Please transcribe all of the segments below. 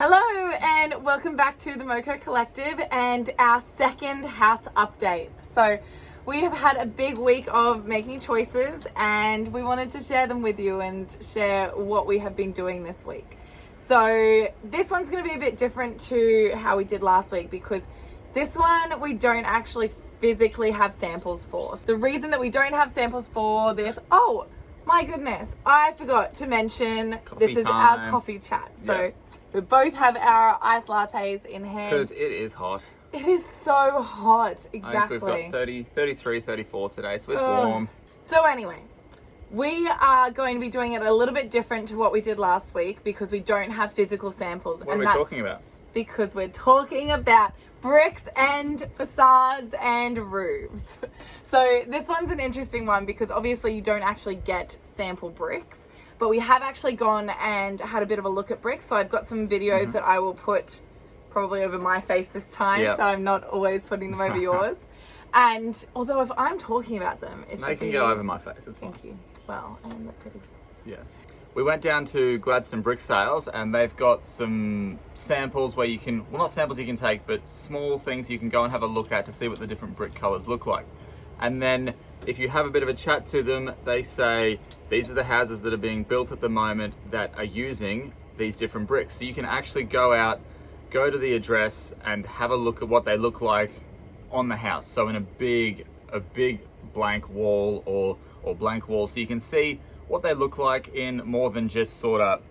Hello and welcome back to the MOCO Collective and our second house update. So we have had a big week of making choices and we wanted to share them with you and share what we have been doing this week. So this one's going to be a bit different to how we did last week because this one we don't actually physically have samples for. The reason that we don't have samples for this, oh my goodness, I forgot to mention this is our coffee chat. So yeah. We both have our iced lattes in hand. Because it is hot. It is so hot, exactly. I think we've got 30, 33, 34 today, so it's warm. So anyway, we are going to be doing it a little bit different to what we did last week because we don't have physical samples. What are we talking about? Because we're talking about bricks and facades and roofs. So this one's an interesting one because obviously you don't actually get sample bricks. But we have actually gone and had a bit of a look at bricks. So I've got some videos that I will put probably over my face this time. Yep. So I'm not always putting them over yours. And although if I'm talking about them, it should be... They can go over my face, it's fine. Thank you. Well, I am that pretty. Yes. We went down to Gladstone Brick Sales and they've got some samples where you can, well not samples you can take, but small things you can go and have a look at to see what the different brick colours look like. And then if you have a bit of a chat to them, they say, these are the houses that are being built at the moment that are using these different bricks. So you can actually go out, go to the address and have a look at what they look like on the house. So in a big blank wall or blank wall. So you can see what they look like in more than just sort of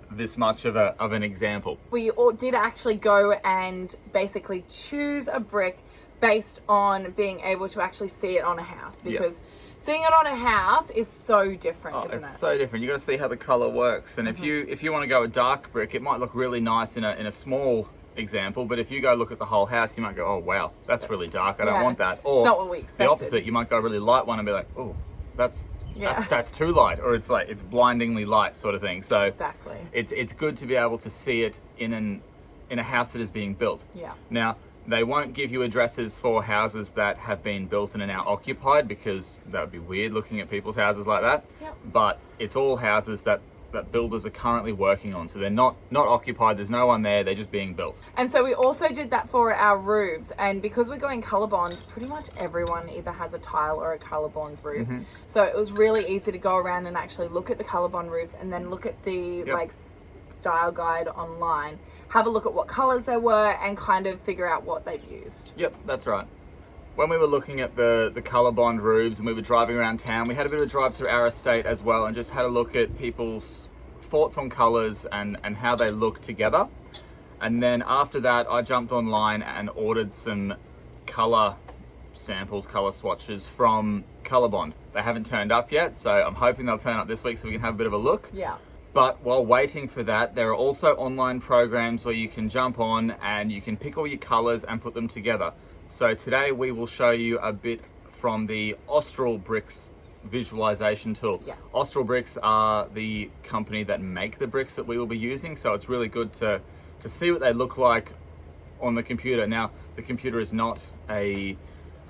this much of an example. We all did actually go and basically choose a brick based on being able to actually see it on a house because seeing it on a house is so different, isn't it? It's so different. You got to see how the color works. And if you want to go a dark brick, it might look really nice in a small example, but if you go look at the whole house, you might go, oh wow, that's really dark. I don't want that. Or it's not what we expected. The opposite, you might go a really light one and be like, oh, that's too light, or it's like it's blindingly light sort of thing. So exactly, it's good to be able to see it in a house that is being built. Yeah. Now, they won't give you addresses for houses that have been built and are now occupied because that would be weird looking at people's houses like that. Yep. But it's all houses that builders are currently working on. So they're not occupied, there's no one there, they're just being built. And so we also did that for our roofs. And because we're going Colourbond, pretty much everyone either has a tile or a Colourbond roof. So it was really easy to go around and actually look at the Colourbond roofs and then look at the style guide online, have a look at what colors there were and kind of figure out what they've used. Yep, that's right. When we were looking at the Colourbond roofs and we were driving around town, we had a bit of a drive through our estate as well and just had a look at people's thoughts on colors and how they look together. And then after that, I jumped online and ordered some color samples, color swatches from Colourbond. They haven't turned up yet, so I'm hoping they'll turn up this week so we can have a bit of a look. Yeah. But while waiting for that, there are also online programs where you can jump on and you can pick all your colors and put them together. So today we will show you a bit from the Austral Bricks visualization tool. Yes. Austral Bricks are the company that make the bricks that we will be using, so it's really good to see what they look like on the computer. Now, the computer is not a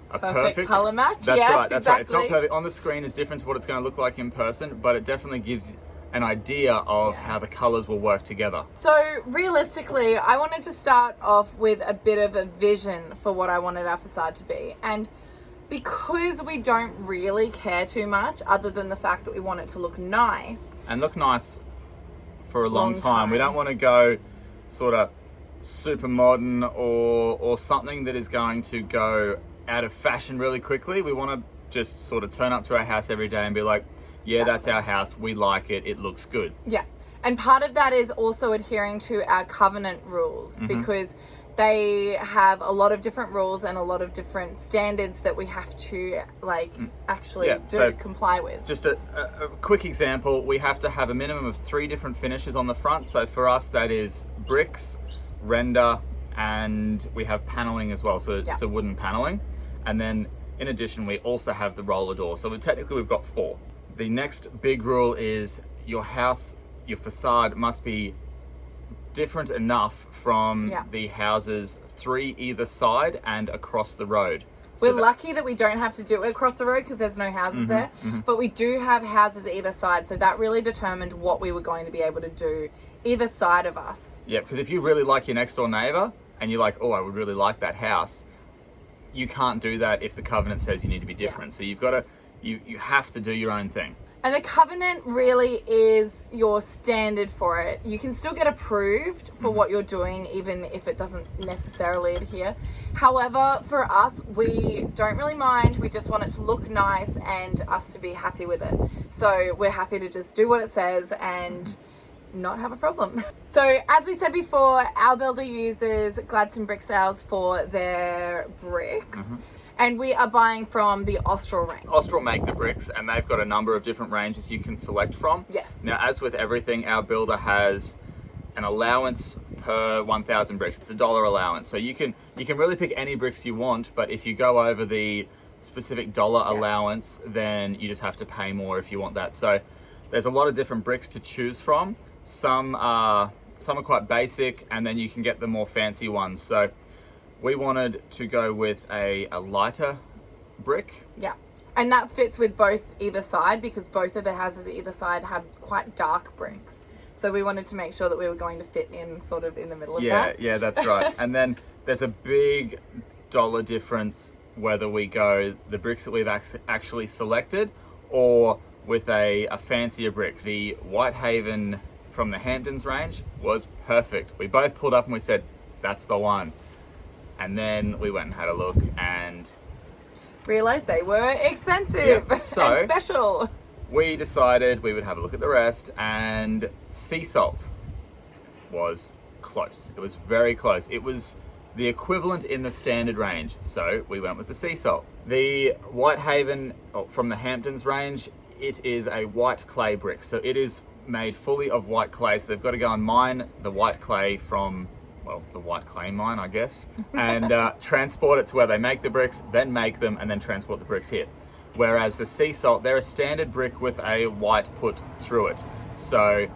perfect color match. That's right. Exactly. It's not perfect. On the screen is different to what it's going to look like in person, but it definitely gives an idea of how the colors will work together. So realistically, I wanted to start off with a bit of a vision for what I wanted our facade to be. And because we don't really care too much other than the fact that we want it to look nice. And look nice for a long time. We don't want to go sort of super modern or something that is going to go out of fashion really quickly. We want to just sort of turn up to our house every day and be like, yeah, that's our house. We like it. It looks good. Yeah. And part of that is also adhering to our covenant rules because they have a lot of different rules and a lot of different standards that we have to comply with. Just a quick example, we have to have a minimum of 3 different finishes on the front. So for us, that is bricks, render, and we have paneling as well. So it's a wooden paneling. And then in addition, we also have the roller door. So technically we've got 4. The next big rule is your house, your facade must be different enough from the houses 3 either side and across the road. We're lucky that we don't have to do it across the road because there's no houses there, but we do have houses either side, so that really determined what we were going to be able to do either side of us. Yeah, because if you really like your next door neighbour and you're like, oh, I would really like that house, you can't do that if the covenant says you need to be different. So you've got to, you have to do your own thing. And the covenant really is your standard for it. You can still get approved for what you're doing, even if it doesn't necessarily adhere. However, for us, we don't really mind. We just want it to look nice and us to be happy with it. So we're happy to just do what it says and not have a problem. So as we said before, our builder uses Gladstone Brick Sales for their bricks. And we are buying from the Austral range. Austral make the bricks, and they've got a number of different ranges you can select from. Yes. Now, as with everything, our builder has an allowance per 1,000 bricks. It's $1 allowance. So you can really pick any bricks you want, but if you go over the specific dollar allowance, then you just have to pay more if you want that. So there's a lot of different bricks to choose from. Some are quite basic, and then you can get the more fancy ones. So we wanted to go with a lighter brick. Yeah. And that fits with both either side because both of the houses either side have quite dark bricks. So we wanted to make sure that we were going to fit in sort of in the middle of that. Yeah, that's right. And then there's a big dollar difference whether we go the bricks that we've actually selected or with a fancier brick. The Whitehaven from the Hamptons range was perfect. We both pulled up and we said, that's the one. And then we went and had a look and realised they were expensive and special. We decided we would have a look at the rest, and sea salt was close. It was very close. It was the equivalent in the standard range, so we went with the sea salt. The Whitehaven from the Hamptons range, it is a white clay brick. So it is made fully of white clay. So they've got to go and mine the white clay from, well, the white clay mine, I guess, and transport it to where they make the bricks, then make them, and then transport the bricks here. Whereas the sea salt, they're a standard brick with a white put through it. So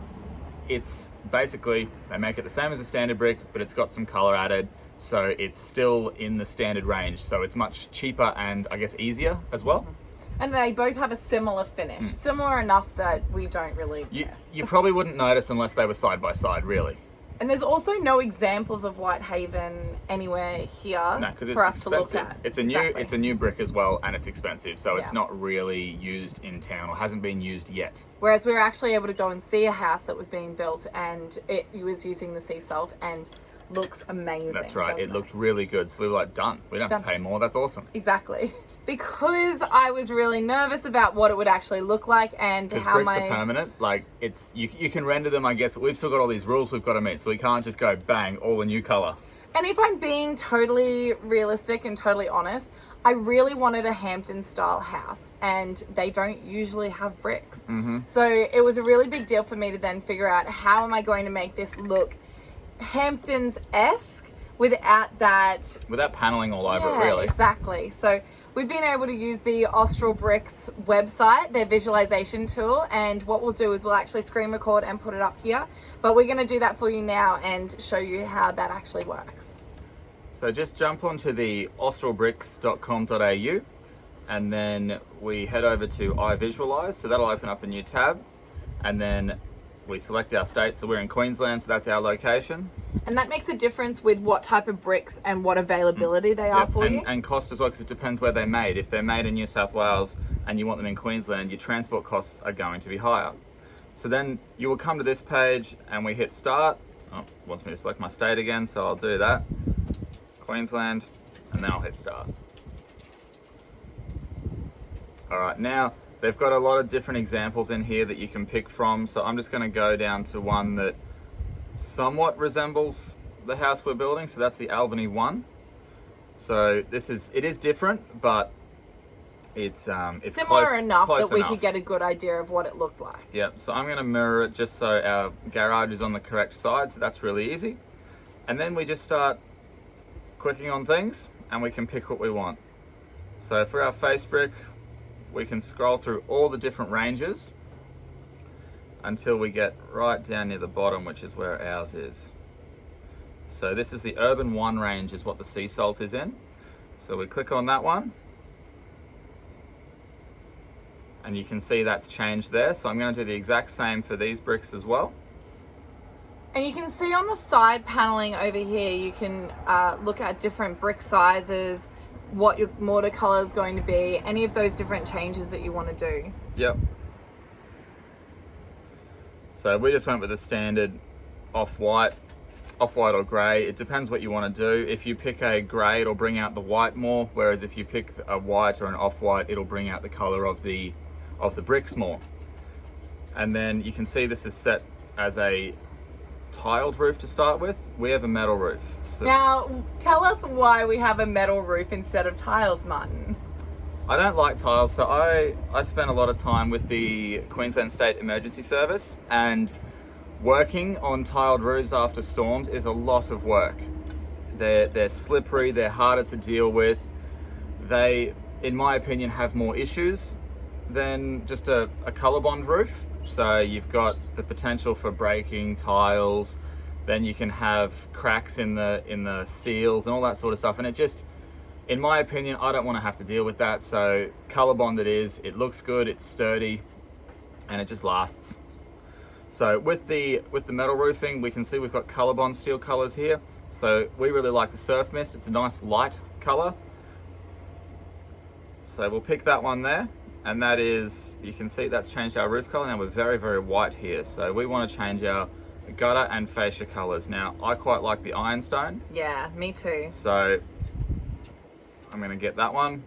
it's basically, they make it the same as a standard brick, but it's got some color added. So it's still in the standard range. So it's much cheaper and I guess easier as well. And they both have a similar finish, similar enough that we don't really care. You probably wouldn't notice unless they were side by side, really. And there's also no examples of Whitehaven anywhere here for us to look at. It's a new brick as well, and it's expensive, so it's not really used in town or hasn't been used yet. Whereas we were actually able to go and see a house that was being built, and it was using the sea salt and looks amazing. That's right. It looked really good, so we were like, done. We don't have to pay more. That's awesome. Exactly. Because I was really nervous about what it would actually look like and how bricks are permanent. Like it's you can render them, I guess. We've still got all these rules we've got to meet, so we can't just go bang all a new color. And if I'm being totally realistic and totally honest, I really wanted a Hampton style house, and they don't usually have bricks. So it was a really big deal for me to then figure out how am I going to make this look Hamptons-esque without paneling all over it, really. Exactly. So we've been able to use the Austral Bricks website, their visualization tool, and what we'll do is we'll actually screen record and put it up here. But we're going to do that for you now and show you how that actually works. So just jump onto the australbricks.com.au and then we head over to iVisualise. So that'll open up a new tab, and then we select our state. So we're in Queensland, so that's our location. And that makes a difference with what type of bricks and what availability they are for you. And cost as well, because it depends where they're made. If they're made in New South Wales and you want them in Queensland, your transport costs are going to be higher. So then you will come to this page and we hit start. Oh, it wants me to select my state again, so I'll do that. Queensland, and then I'll hit start. All right, now they've got a lot of different examples in here that you can pick from. So I'm just going to go down to one that somewhat resembles the house we're building. So that's the Albany one. So it is different, but it's similar enough that we could get a good idea of what it looked like. Yep. So I'm going to mirror it just so our garage is on the correct side. So that's really easy. And then we just start clicking on things and we can pick what we want. So for our face brick, we can scroll through all the different ranges until we get right down near the bottom, which is where ours is. So this is the Urban 1 range is what the sea salt is in. So we click on that one And you can see that's changed there. So I'm going to do the exact same for these bricks as well. And you can see on the side paneling over here, you can look at different brick sizes, what your mortar color is going to be, any of those different changes that you want to do. Yep. So we just went with the standard off-white or grey. It depends what you want to do. If you pick a grey, it'll bring out the white more, whereas if you pick a white or an off-white, it'll bring out the color of the bricks more. And then you can see this is set as a tiled roof to start with. We have a metal roof. So now, tell us why we have a metal roof instead of tiles, Martin. I don't like tiles, so I spent a lot of time with the Queensland State Emergency Service, and working on tiled roofs after storms is a lot of work. They're slippery, they're harder to deal with. They, in my opinion, have more issues than just a Colourbond roof. So you've got the potential for breaking tiles, then you can have cracks in the seals and all that sort of stuff, and it just, in my opinion, I don't want to have to deal with that. So Colourbond it is, it looks good, it's sturdy, and it just lasts. So with the metal roofing, we can see we've got Colourbond steel colors here. So we really like the Surf Mist, it's a nice light color. So we'll pick that one there. And that is, you can see that's changed our roof color. Now we're very, very white here. So we want to change our gutter and fascia colors. Now I quite like the ironstone. Yeah, me too. So I'm going to get that one.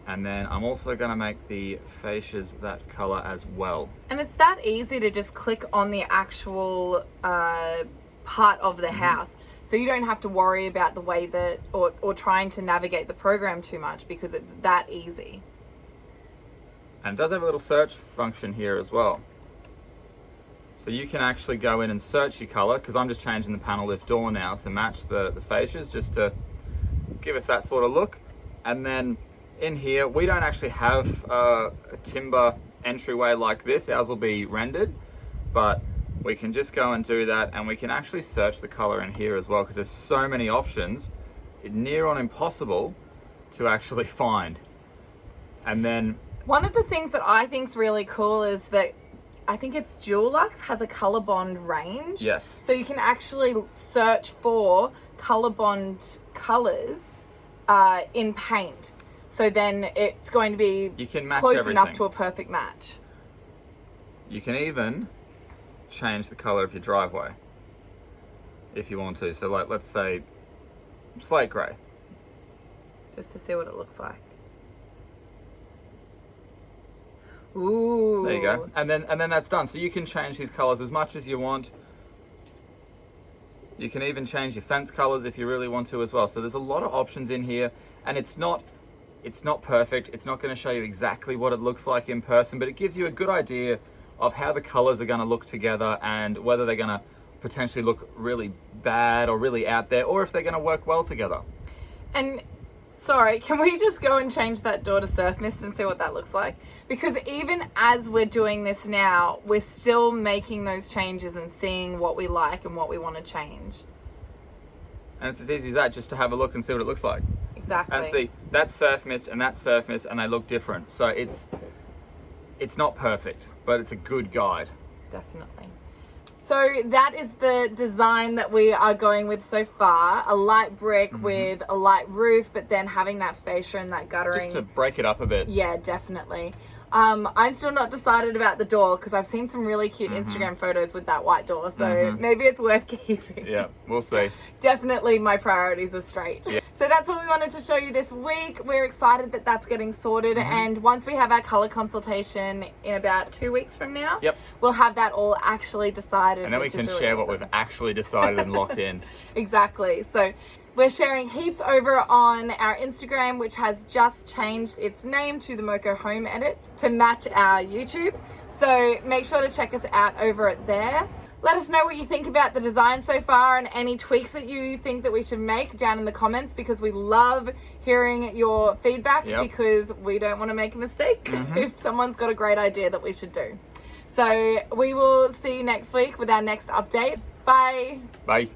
And then I'm also going to make the fascias that color as well. And it's that easy to just click on the actual part of the house. So you don't have to worry about the way that, or trying to navigate the program too much, because it's that easy. And it does have a little search function here as well. So you can actually go in and search your color, because I'm just changing the panel lift door now to match the fascias, just to give us that sort of look. And then in here, we don't actually have a timber entryway like this. Ours will be rendered, but we can just go and do that, and we can actually search the color in here as well, because there's so many options. It's near on impossible to actually find. And then one of the things that I think is really cool is that I think it's Dulux has a Colourbond range. Yes. So you can actually search for Colourbond colors in paint. So then it's going to be you can match close everything. enough to a perfect match. You can even change the color of your driveway if you want to. So like, let's say slate grey. Just to see what it looks like. Ooh. There you go. And then that's done. So you can change these colors as much as you want. You can even change your fence colors if you really want to as well. So there's a lot of options in here, and it's not perfect. It's not going to show you exactly what it looks like in person, but it gives you a good idea of how the colors are going to look together, and whether they're going to potentially look really bad or really out there, or if they're going to work well together. And sorry, can we just go and change that door to Surf Mist and see what that looks like? Because even as we're doing this now, we're still making those changes and seeing what we like and what we want to change. And it's as easy as that, just to have a look and see what it looks like. Exactly. And see, that's Surf Mist and that's Surf Mist, and they look different. So it's not perfect, but it's a good guide. Definitely. So that is the design that we are going with so far. A light brick with a light roof, but then having that fascia and that guttering. Just to break it up a bit. Yeah, definitely. I'm still not decided about the door, because I've seen some really cute Instagram photos with that white door. So maybe it's worth keeping. Yeah, we'll see. Definitely my priorities are straight. Yeah. So that's what we wanted to show you this week. We're excited that that's getting sorted. And once we have our colour consultation in about 2 weeks from now, we'll have that all actually decided. And then we can share what we've actually decided and locked in. Exactly. So we're sharing heaps over on our Instagram, which has just changed its name to the MOCO Home Edit to match our YouTube. So make sure to check us out over at there. Let us know what you think about the design so far, and any tweaks that you think that we should make down in the comments, because we love hearing your feedback, because we don't want to make a mistake if someone's got a great idea that we should do. So we will see you next week with our next update. Bye. Bye.